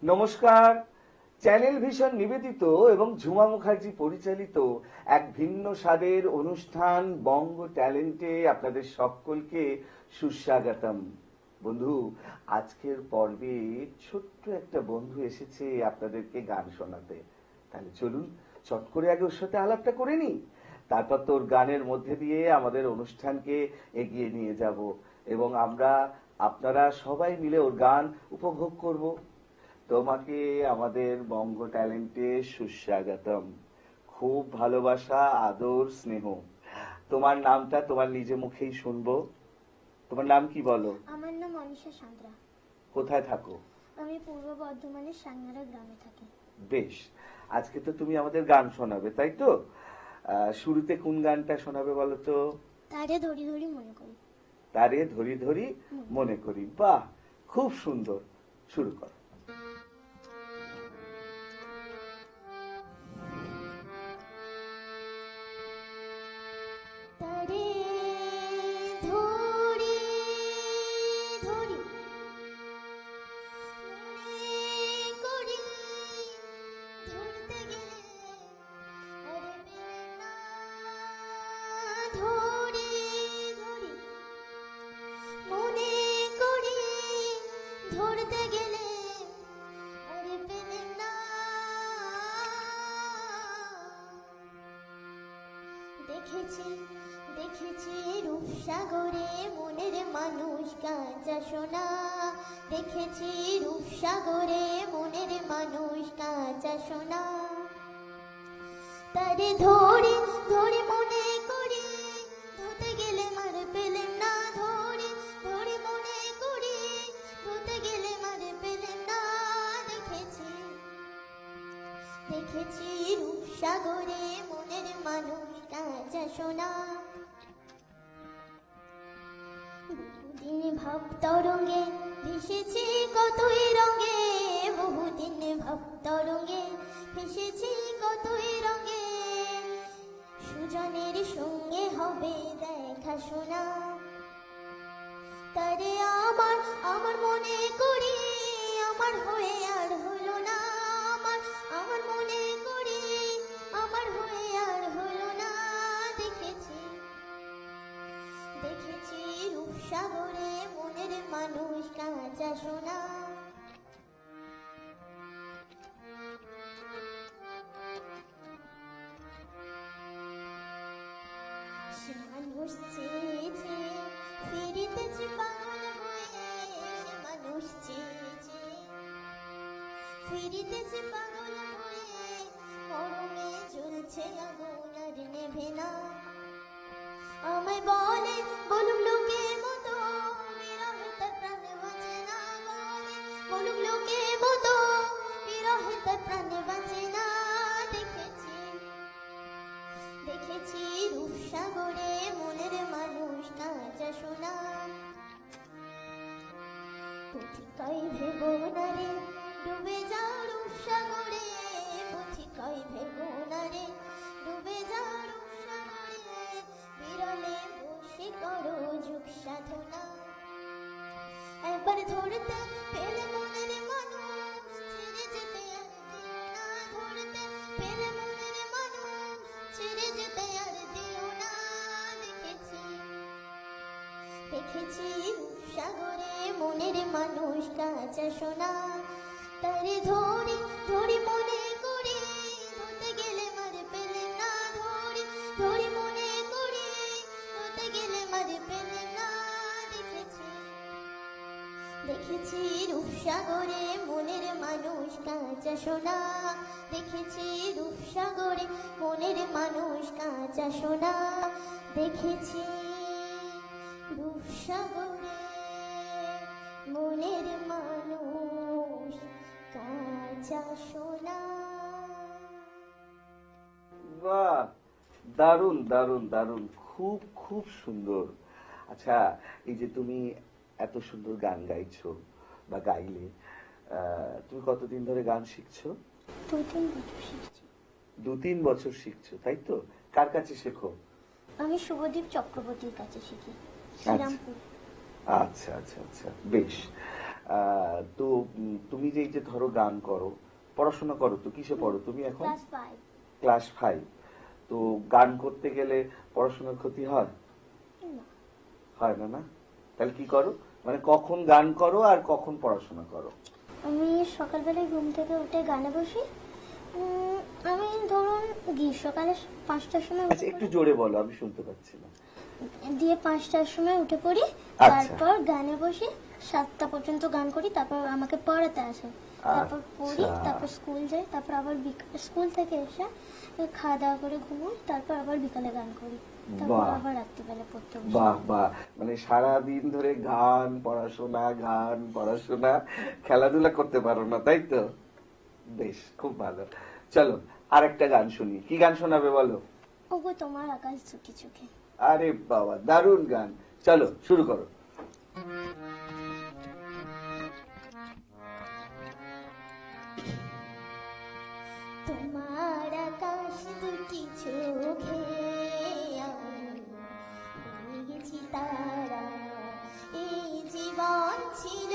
নমস্কার। Channel vision নিবেদিত এবং ঝুমা মুখার্জি পরিচালিত এক ভিন্ন স্বাদের অনুষ্ঠান বঙ্গ ট্যালেন্টে আপনাদের সকলকে সুস্বাগতম। বন্ধু, আজকের পর্বে ছোট্ট একটা বন্ধু এসেছে আপনাদেরকে গান শোনাতে। তাহলে চলুন চট করে আগে ওর সাথে আলাপটা করে নিই, তারপর তোর গানের মধ্যে দিয়ে আমাদের অনুষ্ঠানকে এগিয়ে নিয়ে যাব এবং আপনারা সবাই মিলে ওর গান উপভোগ করব। তোমাকে আমাদের বঙ্গ ট্যালেন্টে সুস্বাগতম। খুব ভালোবাসা, আদর, স্নেহ। তোমার নামটা তোমার নিজে মুখেই শুনবো। তোমার নাম কি বলো? আমার নাম অনিশা সাঁতরা। কোথায় থাকো? আমি পূর্ব বর্ধমানের সাংনারা গ্রামে থাকি। বেশ, আজকে তো তুমি আমাদের গান শোনাবে, তাই তো? শুরুতে কোন গানটা শোনাবে বলো তো? তারে ধরি ধরি মনে করি। তারে ধরি ধরি মনে করি। বাহ, খুব সুন্দর, শুরু করো। তারে ধরি ধরি মনে করি, ধরতে গেলে আরে পেলে না। ধরি ধরি মনে করি, ধরতে গেলে আরে পেলে না। দেখেছি দেখেছি রূপসাগরে মনের মানুষ কাঁচা সোনা। দেখেছি রূপসাগরে মনের মানুষ কাঁচা সোনা। তারে ধরি ধরি মনে করি, ধরতে গেলে মার পেলেন না। ধরি ধরি মনে করি, ধরতে গেলে মার পেলেন না। দেখেছি দেখেছি রূপসাগরে মনের মানুষ কাঁচা সোনা। বহুদিন ভাব তরঙ্গে ভেসেছি কতই রঙে। বহুদিন ভাব তরঙ্গে ভেসেছি কতই রঙে। সুজনের সঙ্গে হবে দেখা শোনা। তারে আমার আমার মনে করি, আমার হয়ে আর হলো না। আমার আমার মনে করি, আমার হয়ে আর হলো না। দেখেছি দেখেছি রূপসাগরে মনের মানুষ কাঁচা সোনা। সে মানুষ চেয়েছে ফিরিতেছে পাগল হয়ে। সে মানুষ চেয়েছে ফিরিতেছে পাগল হয়ে। মরমে জ্বলছে আগুন আর নেভে না। আমায় বলে বলুক লোকে মতো, বিরহে তার প্রাণ বাঁচে না। বলে বলুক লোকে মতো, বিরহে তার প্রাণ বাঁচে না। দেখেছি দেখেছি রূপসাগরে মনের মানুষ কাঁচা সোনা। পথিকাই ভেবো না রে ডুবে যাও রূপসাগরে। পথিকাই ভেবো না রে ডুবে যাও রূপসাগরে। বিরলে বসে করো যুগ সাধনা। একবার ধরতে পেলে মনের মানুষ, ছেড়ে যেতে আর দিও না। ধরতে পেলে মনের মানুষ, ছেড়ে যেতে আর দিও না। দেখেছি দেখেছি রূপসাগরে মনের মানুষ কাঁচা সোনা। তারে ধরি ধরি মনে করি, ধরতে গেলে মার পেলে না। ধরি ধরি মনে করি, ধরতে গেলে মার পেলে না। দেখেছি দেখেছি রূপসাগরে মনের মানুষ কাঁচা সোনা। দেখেছি রূপসাগরে মনের মানুষ কাঁচা সোনা। দেখেছি রূপসাগরে মনের মানুষ কাঁচা সোনা। বাহ, দারুণ দারুণ দারুণ, খুব খুব সুন্দর। আচ্ছা, এই যে তুমি এত সুন্দর গান গাইছো বা গাইলে, তুমি কতদিন ধরে গান শিখছো? 2-3 বছর শিখছি। 2-3 বছর শিখছো, তাই তো? কার কাছে শেখো? আমি শুভদীপ চক্রবর্তীর কাছে শিখি, শ্রীরামপুর। আচ্ছা আচ্ছা আচ্ছা, বেশ। তো তুমি যে এই যে ধরো গান করো, পড়াশোনা করো, তো কিসে পড়ো তুমি এখন? ক্লাস 5। ক্লাস 5। তো গান করতে গেলে পড়াশোনার ক্ষতি হয়? হয় না, না? তাহলে কি করো, মানে কখন গান করো আর কখন পড়াশোনা করো? আমি সকালবেলায় ঘুম থেকে উঠে গানে বসি। আমি ধরুন গ্রীষ্মকালে 5টার সময় আচ্ছা, একটু জোরে বলো, আমি শুনতে পাচ্ছি না। দিয়ে 5টার সময় উঠে পড়ি। আচ্ছা। তারপর গানে বসি, 7টা পর্যন্ত গান করি, তারপর আমাকে পড়াতে আসে, তারপর পড়ি, আচ্ছা। তারপর স্কুল যাই, তারপর আবার স্কুল থেকে এসে খাওয়া দাওয়া করে ঘুমোই, তারপর আবার বিকালে গান করি, তারপর বাহ। আবার রাত্রিবেলা পড়তে বসি। বাহ বাহ, মানে সারাদিন ধরে গান পড়াশোনা, খেলাধুলা করতে পারো না, তাই তো? বেশ, খুব ভালো। চলো আর একটা গান শুনি। কি গান শোনাবে বলো? ওগো তোমার আকাশ ঝুঁকি চোখে। আরে বাবা, দারুণ গান। চলো শুরু করো। তোমার আকাশ দুটি চোখে আমি হয়ে গেছি তারা। এই জীবন ছিল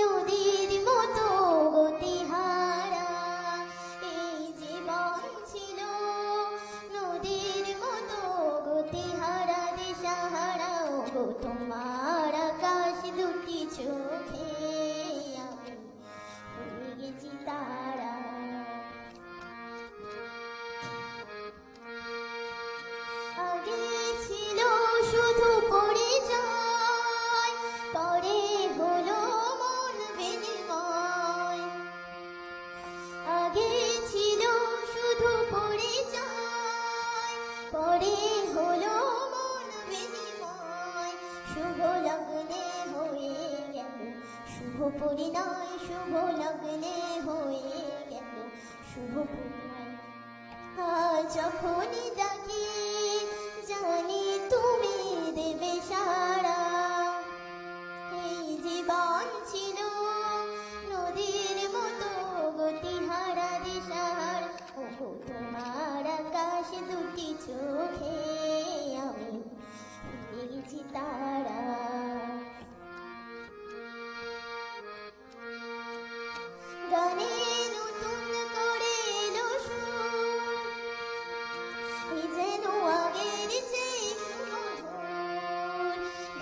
নদীর মতো গতিহারা, এই জীবন ছিল নদীর মতো গতিহারা, দিশাহারা। ওগো তোমার আকাশ দুটি চোখে আমি হয়ে গেছি তারা। আগে ছিল শুধু পরিচয়, পরে হলো মন বিনিময়। আগে ছিল শুধু পরিচয়, পরে হলো মন বিনিময়। শুভ লগ্নে হয়ে গেল শুভ পরিণয়, শুভ লগ্নে হয়ে গেল শুভ পরিণয়। আজ যখনই ডাকি জানি তুমি দেবে সাড়া। এই জীবন ছিল নদীর মতো গতিহারা, দিশাহারা। ওগো তোমার আকাশ দুটি চোখে আমি হয়ে গেছি তারা। গানে নতুন করে এলো সুর, এই যেন আগের চেয়ে সুমধুর।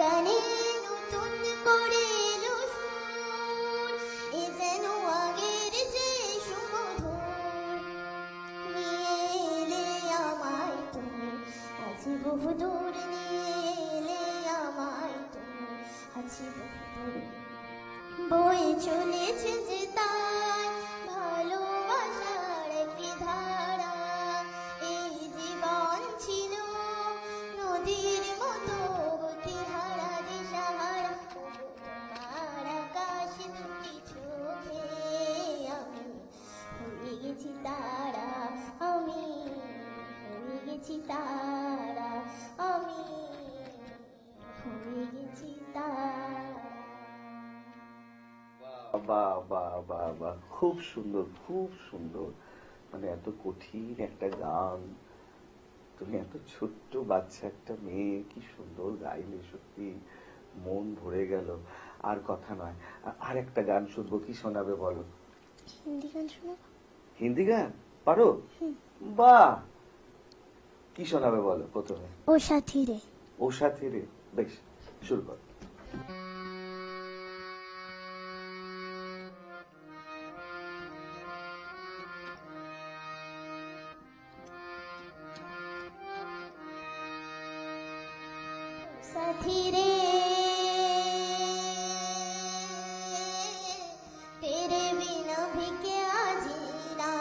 গানে নতুন করে এলো সুর, এই যেন আগের চেয়ে সুমধুর। নিয়ে এলে আমায় তুমি আছি বহুদূর, নিয়ে এলে আমায় তুমি আছি বহুদূর। বয়ে চলেছে যে তাই ভালোবাসার একটি ধারা। এই জীবন ছিল নদীর মতো গতিহারা, দিশাহারা। তোমার আকাশ দুটি চোখে আমি হয়ে গেছি তারা, আমি হয়ে গেছি তারা, আমি হয়ে গেছি তারা। বাহ বাহ বাহ বাহ, খুব সুন্দর, খুব সুন্দর। মানে এত কঠিন একটা গান, তুমি এত ছোট্ট বাচ্চা একটা মেয়ে, কি সুন্দর গাইলে, সত্যি মন ভরে গেল। আর কথা নয়, আর একটা গান শুনবো। কি শোনাবে বলো? হিন্দি গান শোনাবো। হিন্দি গান পারো? বাহ, কি শোনাবে বলো প্রথমে? ও সাথী রে। ও সাথী রে, বেশ, শুরু করো। साथी रे तेरे बिना भी क्या जीना,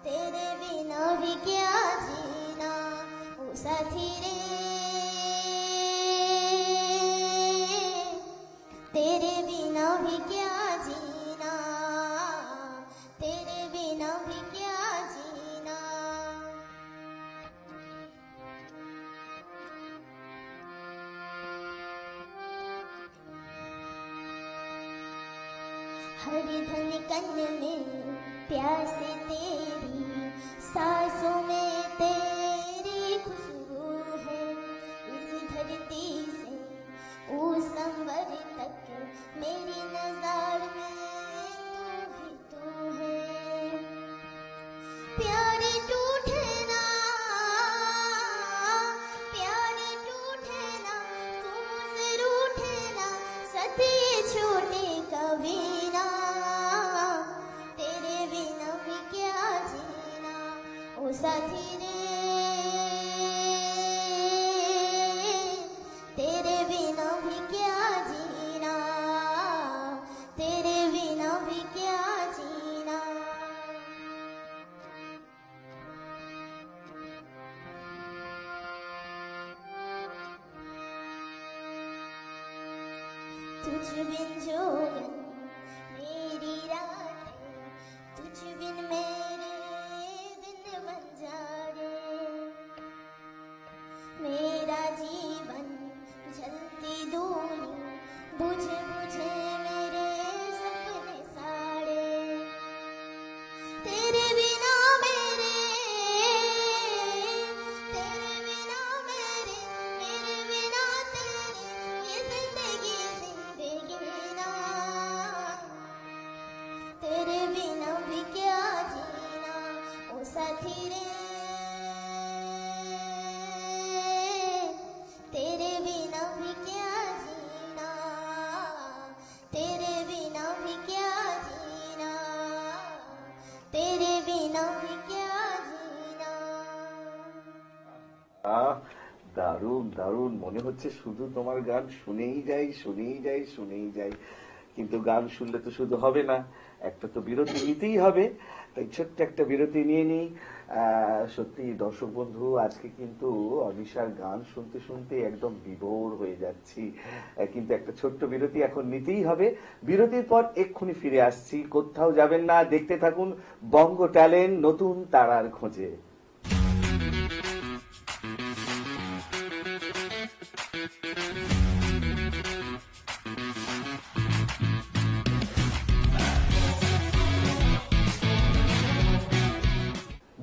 तेरे बिना भी क्या जीना। ओ साथी रे तेरे बिना भी क्या जीना, तेरे बिना भी क्या जीना। हर धड़कन में प्यास तेरी, सांसों में तेरी खुशबू है। इस धरती से उस अंबर तक छूटे कभी ना, तेरे बिना भी क्या जीना। ओ साथी रे, तेरे बिना भी क्या जीना, तेरे बिना भी क्या जीना। तुझ बिन जोगन मेरी रातें, तुझ बिन मेरे दिन बन जाए। मेरा जीवन जलती दूनी, बुझे बुझे मेरे सपने साड़े। तेरे बिना मेरे, तेरे बिना मेरे, मेरे बिना तेरे, ये जिंदगी जिंदगी ना। तेरे बिना भी क्या जीना। ओ साथी रे, तेरे बिना भी क्या जीना, तेरे बिना भी क्या जीना, तेरे बिना भी क्या जीना। আহ, দারুণ দারুণ, মনে হচ্ছে শুধু তোমার গান শুনেই যাই শুনেই যাই শুনেই যাই। কিন্তু গান শুনলে তো শুধু হবে না, একটা তো বিরতি নিতেই হবে। তাই ছোট্ট একটা বিরতি নিয়ে নিই। সত্যি দর্শক বন্ধু, আজকে কিন্তু অনিশার গান শুনতে শুনতে একদম বিভোর হয়ে যাচ্ছি। কিন্তু একটা ছোট্ট বিরতি এখন নিতেই হবে। বিরতির পর এক্ষুনি ফিরে আসছি, কোথাও যাবেন না, দেখতে থাকুন বঙ্গ ট্যালেন্ট নতুন তারার খোঁজে।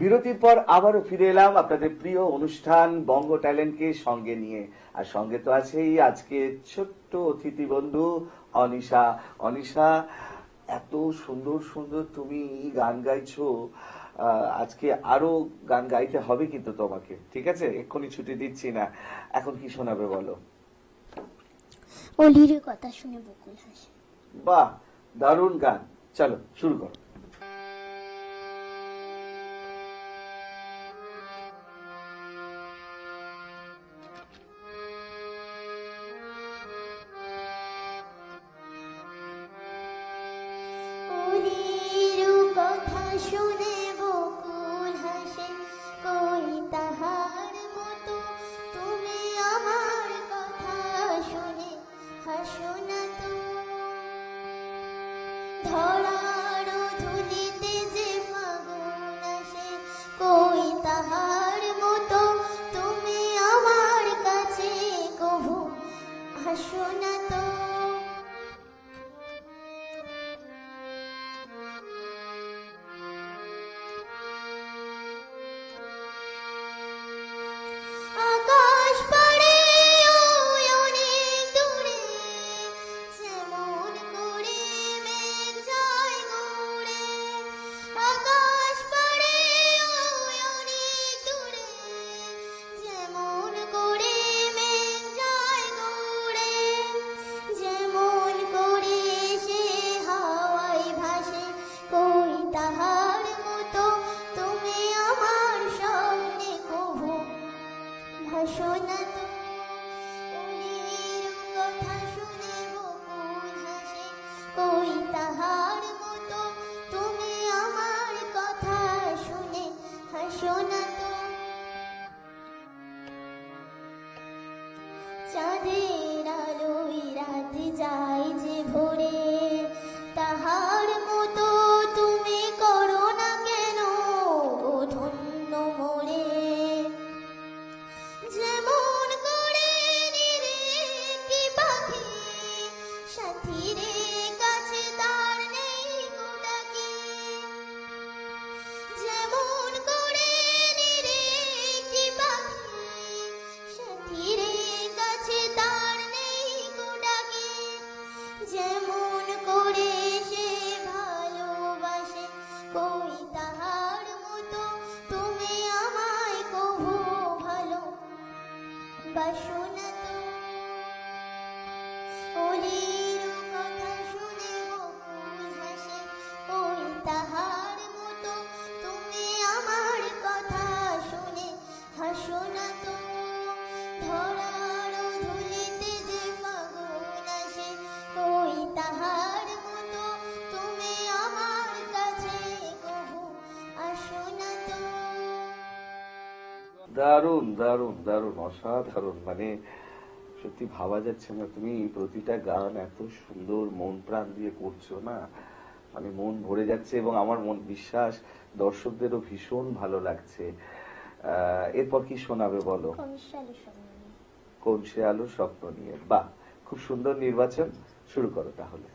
বিরতির পর আবারও ফিরে এলাম আপনাদের প্রিয় অনুষ্ঠান বঙ্গ ট্যালেন্টকে সঙ্গে নিয়ে। আর সঙ্গে তো আছেই আজকে ছোট্ট অতিথি বন্ধু অনিশা। অনিশা, এত সুন্দর সুন্দর তুমি গান গাইছো। আজকে আরো গান গাইতে হবে কিন্তু তোমাকে, ঠিক আছে? এক্ষুনি ছুটি দিচ্ছি না। এখন কি শোনাবে বলো? অলির কথা শুনে বকুল হাসে। বাহ, দারুণ গান, চলো শুরু করো। অলির কথা শুনে বকুল হাসে, কই তাহার মতো তুমি আমার কথা শুনে হাসো না তো। ধরার ধুলিতে যে ফাগুন আসে, কই তাহার মতো তুমি আমার কাছে কভু হাসো না তো। আকাশ পাড়ে ওই অনেক দূরে, যেমন করে মেঘ যায় ঘুরে। আকাশ পাড়ে ওই অনেক দূরে, যেমন করে মেঘ যায় ঘুরে। যেমন করে সে হাওয়ায় ভাসে, কই তাহার মতো তুমি আমার স্বপ্নে কভু ভাসো না তো। অলির কথা শুনে বকুল হাসে, কই তাহার মতো তুমি আমার কথা শুনে হাসো না তো। চাঁদের আলোয় রাত যায় যে ভোরে, তাহার মতো তুমি করো না কেন ও ধন্য মোরে। যেমন করে নিরে কি পাখি, সাথীরে কাছে তার নেই গোডাকি। যেমন করে নিরে কি পাখি, সাথীরে কাছে তার নেই গোডাকি। যেমন করে সে ভালোবাসে, কই তাহার মতো তুমি আমায় কভু ভালো বাসো না তো। অলির কথা দারুণ দারুণ দারুণ, অসাধারণ। মানে সত্যি ভাবা যাচ্ছে না, তুমি প্রতিটা গান এত সুন্দর মন প্রাণ দিয়ে করছো না, মানে মন ভরে যাচ্ছে, এবং আমার মন বিশ্বাস দর্শকদেরও ভীষণ ভালো লাগছে। এরপর কি শোনাবে বলো? কোন সালে শোনাবে? কোন সে আলো স্বপ্ন নিয়ে। বাহ, খুব সুন্দর নির্বাচন, শুরু করো তাহলে।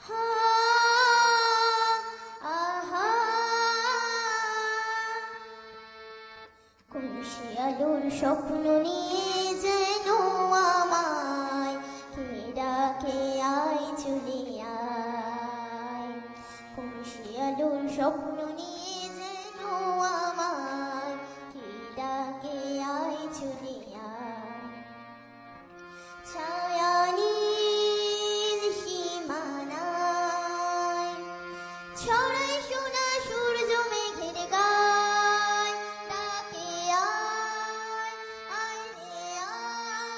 হা, আহা, কোন সে আলোর স্বপ্ন নিয়ে যেন আমায় কে ডাকে আয় চলে আয়। কোন সে আলোর স্বপ্ন নিয়ে যেন আমায় কে ডাকে আয় চলে আয়। ছায়া নীল সীমানায় ছড়াই সোনা সূর্য মেঘের গায়। ডাকে আয়, আয় রে আয়।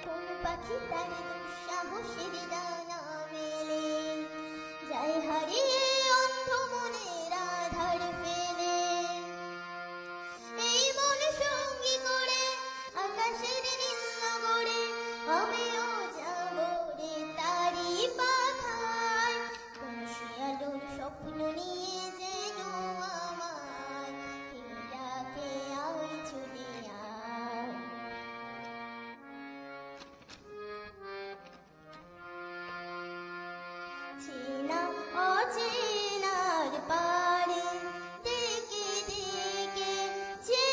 কোন পাখি তার দুঃসাহসের ডানা মেলে যায় হারিয়ে অন্ধ মনের আধার ফেলে। এই মন সঙ্গী করে আকাশের নীল নগরে আমিও যাব রে তারি পাখায়। কোন সে আলোর স্বপ্ন নিয়ে যেন আমায় কে ডাকে আয় চলে আয়। চেনা অচেনার পারে ডেকে ডেকে যে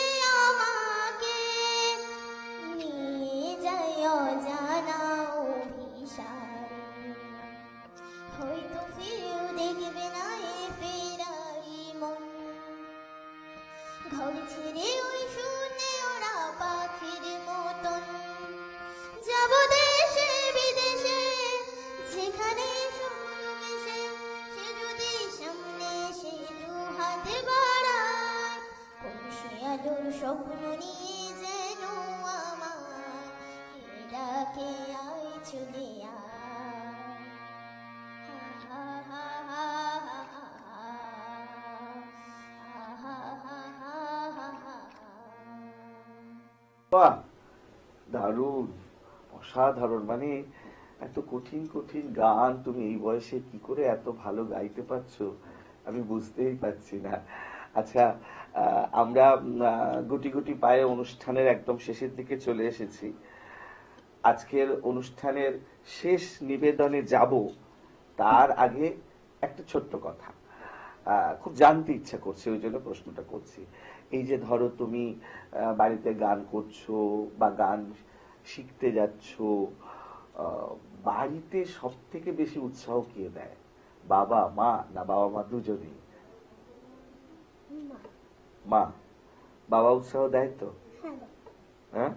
আমাকে নিয়ে যায় অজানা অভিসারে। হয়তো ফিরেও দেখবে না এ ফেরারি মন, ঘর ছেড়ে ওই শূন্যে ওরা পাখির মতন। যাব দেশে বিদেশে যেখানে সময় মেশে, সে যদি সামনে সে দু হাত বাড়ায়। কোন সে আলোর স্বপ্ন নিয়ে যেন আমায় কে ডাকে আয় চলে আয়। হা হা হা হা হা হা হা হা হা হা। বাহ, দারুণ, অসাধারণ। মানে এত কঠিন কঠিন গান তুমি এই বয়সে কি করে এত ভালো গাইতে পারছো, আমি বুঝতেই পারছি না। আচ্ছা, আমরা গুটি গুটি পায়ে অনুষ্ঠানের একদম শেষের দিকে চলে এসেছি। আজকের অনুষ্ঠানের শেষ নিবেদনে যাব, তার আগে একটা ছোট্ট কথা খুব জানতে ইচ্ছা করছে, ওই জন্য প্রশ্নটা করছি। এই যে ধরো তুমি বাড়িতে গান করছো বা গান শিখতে যাচ্ছ, বাড়িতে সব থেকে বেশি উৎসাহ কে দেয়? বাবা মা, না বাবা মা দুজনেই? মা। মা। বাবা উৎসাহ দেয় তো? হ্যাঁ। হ্যাঁ,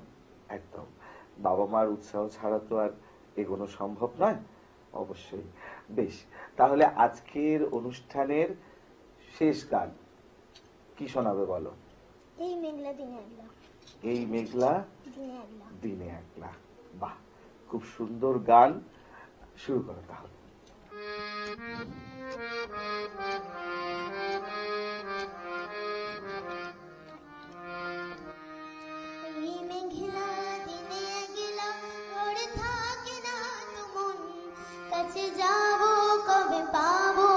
একদম। বাবা মার উৎসাহ ছাড়া তো আর এগোনো সম্ভব নয়। অবশ্যই। বেশ, তাহলে আজকের অনুষ্ঠানের শেষ গান কি শোনাবে বলো? এই মেঘলা দিনে একলা। এই মেঘলা দিনে একলা। দিনে একলা। বাহ, খুব সুন্দর গান, শুরু করো তাহলে। এই মেঘলা দিনে একলা পড়ে থাকে না তো মন, কাছে যাব কবে পাবো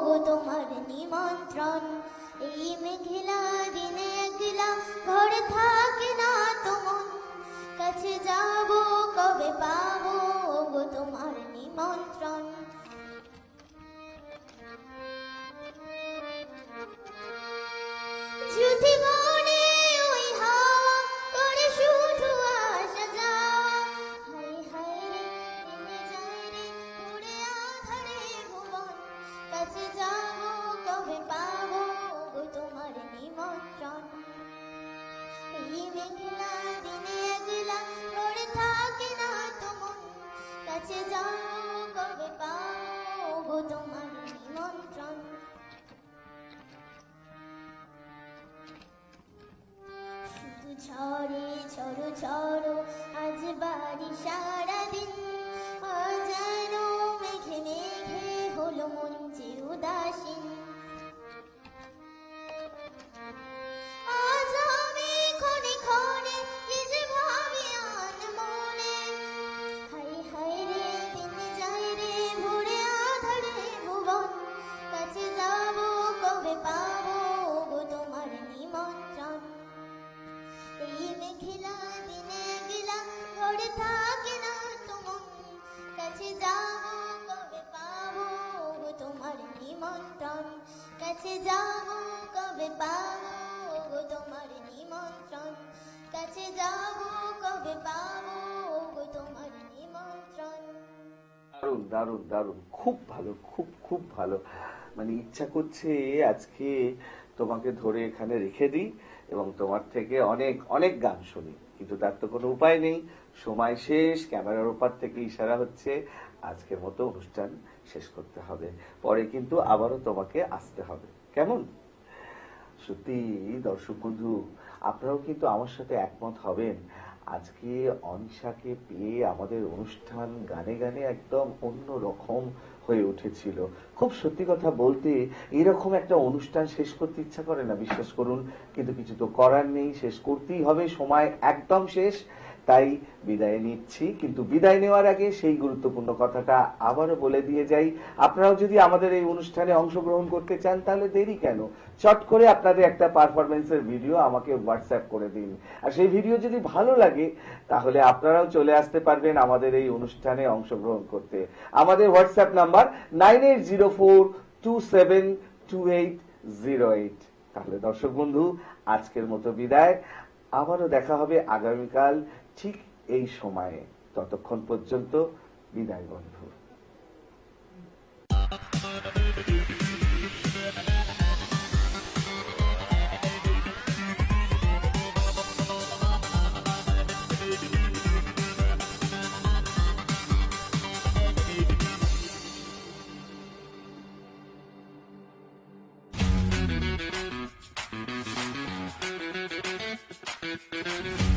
গো তোমার নিমন্ত্রণ। এই মেঘলা দিনে একলা ঘরে থাকে না তো মন, কাছে যাব কবে পাবো গো তোমার নিমন্ত্রণ। যদি মনে ওই হাওয়া করে শুধু আসা যাওয়া, হায় হায় রে নেমে যায় রে উড়ে আধারে ভুবন, কাছে যাব কবে পাবো গো তোমার নিমন্ত্রণ। এই মেঘলা দিনে একলা পড়ে থাকে না তো মন, কাছে যাব কবে পাবো গো তোমার নিমন্ত্রণ। শুধু ঝড়ে ঝড়ো ঝড়ো আজ পারি সারাদিন যেন মেঘে মেঘে হলো মন যে উদাসীন আজ আমি ক্ষণে ক্ষণে কি যে ভাবি আনমনে হাই হাই রে দিন যায় রে ভোরে আধারে ভুবন কাছে যাব কবে পাবো গো তোমার নিমন্ত্রণ এই মেঘলা দিনে গেলা ঘরে থাকে না তোমার কাছে যাব কবে পাবো গো তোমার নিমন্ত্রণ কাছে যাব কবে পাবো গো তোমার নিমন্ত্রণ কাছে যাব কবে পাবো গো তোমার নিমন্ত্রণ দারুণ দারুণ দারুণ, খুব ভালো, খুব খুব ভালো। মানে ইচ্ছা করছে আজকে তোমাকে ধরে এখানে রেখে দিই এবং তোমার থেকে অনেক অনেক গান শুনি, কিন্তু তার তো কোনো উপায় নেই। সময় শেষ, ক্যামেরার ওপার থেকে ইশারা হচ্ছে আজকের মতো অনুষ্ঠান শেষ করতে হবে। পরে কিন্তু আবারও তোমাকে আসতে হবে, কেমন? সত্যি দর্শক বন্ধু, আপনারাও কিন্তু আমার সাথে একমত হবেন। আজকে অনিশাকে পেয়ে আমাদের অনুষ্ঠান গানে গানে একদম অন্য রকম হয়ে উঠেছিল। খুব সত্যি কথা বলতে এরকম একটা অনুষ্ঠান শেষ করতে ইচ্ছা করে না, বিশ্বাস করুন, কিন্তু কিছু তো করার নেই, শেষ করতেই হবে, সময় একদম শেষ। তাই বিদায় নিচ্ছি, কিন্তু বিদায় নেওয়ার আগে সেই গুরুত্বপূর্ণ কথাটা আবারও বলে দিয়ে যাই, আপনারাও যদি আমাদের এই অনুষ্ঠানে অংশগ্রহণ করতে চান তাহলে দেরি কেন, চট করে আপনাদের একটা পারফরমেন্সের ভিডিও আমাকে হোয়াটসঅ্যাপ করে দিন। আর সেই ভিডিও যদি ভালো লাগে তাহলে আপনারাও চলে আসতে পারবেন আমাদের এই অনুষ্ঠানে অংশগ্রহণ করতে। আমাদের হোয়াটসঅ্যাপ নাম্বার 9804272808। তাহলে দর্শক বন্ধু, আজকের মতো বিদায়। আবারও দেখা হবে আগামীকাল ঠিক এই সময়ে। ততক্ষণ পর্যন্ত বিদায় বন্ধু। Thank you.